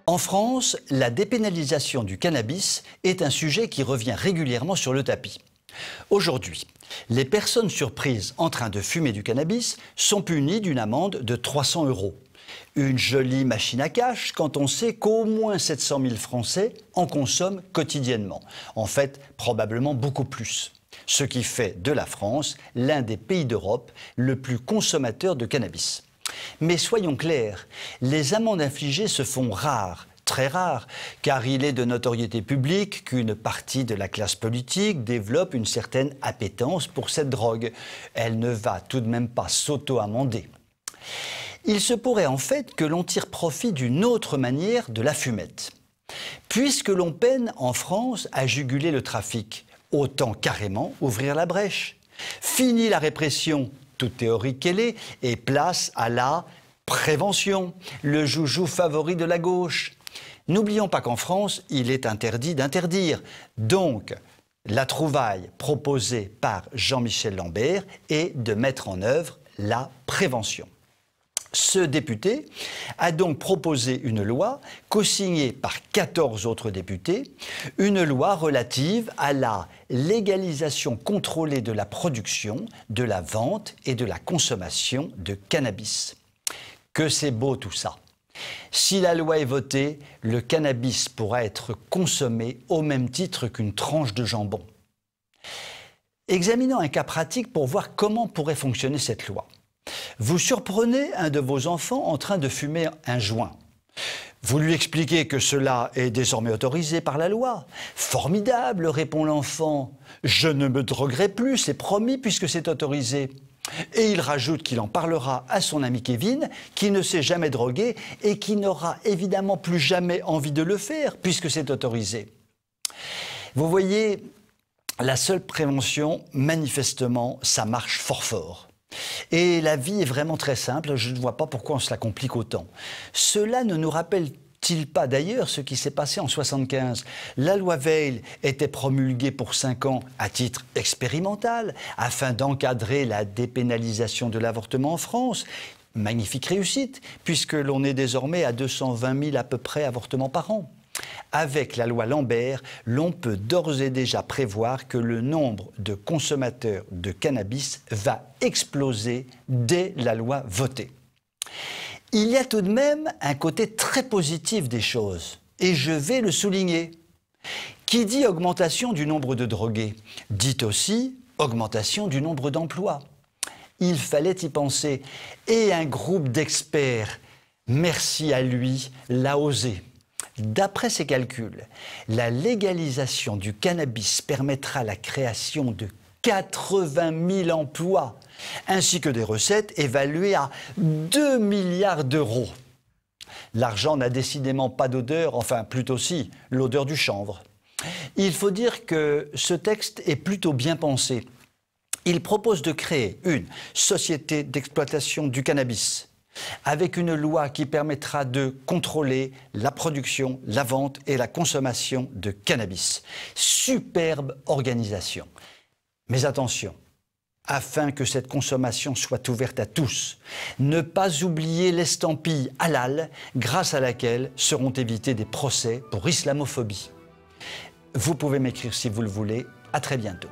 En France, la dépénalisation du cannabis est un sujet qui revient régulièrement sur le tapis. Aujourd'hui, les personnes surprises en train de fumer du cannabis sont punies d'une amende de 300 €. Une jolie machine à cash quand on sait qu'au moins 700 000 Français en consomment quotidiennement. En fait, probablement beaucoup plus. Ce qui fait de la France l'un des pays d'Europe le plus consommateur de cannabis. Mais soyons clairs, les amendes infligées se font rares, très rares, car il est de notoriété publique qu'une partie de la classe politique développe une certaine appétence pour cette drogue. Elle ne va tout de même pas s'auto-amender. Il se pourrait en fait que l'on tire profit d'une autre manière de la fumette. Puisque l'on peine en France à juguler le trafic, autant carrément ouvrir la brèche. Fini la répression, toute théorique qu'elle est, et place à la prévention, le joujou favori de la gauche. N'oublions pas qu'en France, il est interdit d'interdire. Donc, la trouvaille proposée par Jean-Michel Lambert est de mettre en œuvre la prévention. Ce député a donc proposé une loi co-signée par 14 autres députés, une loi relative à la légalisation contrôlée de la production, de la vente et de la consommation de cannabis. Que c'est beau tout ça! Si la loi est votée, le cannabis pourra être consommé au même titre qu'une tranche de jambon. Examinons un cas pratique pour voir comment pourrait fonctionner cette loi. Vous surprenez un de vos enfants en train de fumer un joint. Vous lui expliquez que cela est désormais autorisé par la loi. « Formidable !» répond l'enfant. « Je ne me droguerai plus, c'est promis puisque c'est autorisé. » Et il rajoute qu'il en parlera à son ami Kevin, qui ne s'est jamais drogué et qui n'aura évidemment plus jamais envie de le faire puisque c'est autorisé. Vous voyez, la seule prévention, manifestement, ça marche fort fort. Et la vie est vraiment très simple, je ne vois pas pourquoi on se la complique autant. Cela ne nous rappelle-t-il pas d'ailleurs ce qui s'est passé en 1975 ? La loi Veil était promulguée pour 5 ans à titre expérimental afin d'encadrer la dépénalisation de l'avortement en France. Magnifique réussite, puisque l'on est désormais à 220 000 à peu près avortements par an. Avec la loi Lambert, l'on peut d'ores et déjà prévoir que le nombre de consommateurs de cannabis va exploser dès la loi votée. Il y a tout de même un côté très positif des choses, et je vais le souligner. Qui dit augmentation du nombre de drogués, dit aussi augmentation du nombre d'emplois. Il fallait y penser, et un groupe d'experts, merci à lui, l'a osé. D'après ses calculs, la légalisation du cannabis permettra la création de 80 000 emplois, ainsi que des recettes évaluées à 2 milliards d'euros. L'argent n'a décidément pas d'odeur, enfin plutôt si, l'odeur du chanvre. Il faut dire que ce texte est plutôt bien pensé. Il propose de créer une société d'exploitation du cannabis, avec une loi qui permettra de contrôler la production, la vente et la consommation de cannabis. Superbe organisation. Mais attention, afin que cette consommation soit ouverte à tous, ne pas oublier l'estampille halal, grâce à laquelle seront évités des procès pour islamophobie. Vous pouvez m'écrire si vous le voulez. À très bientôt.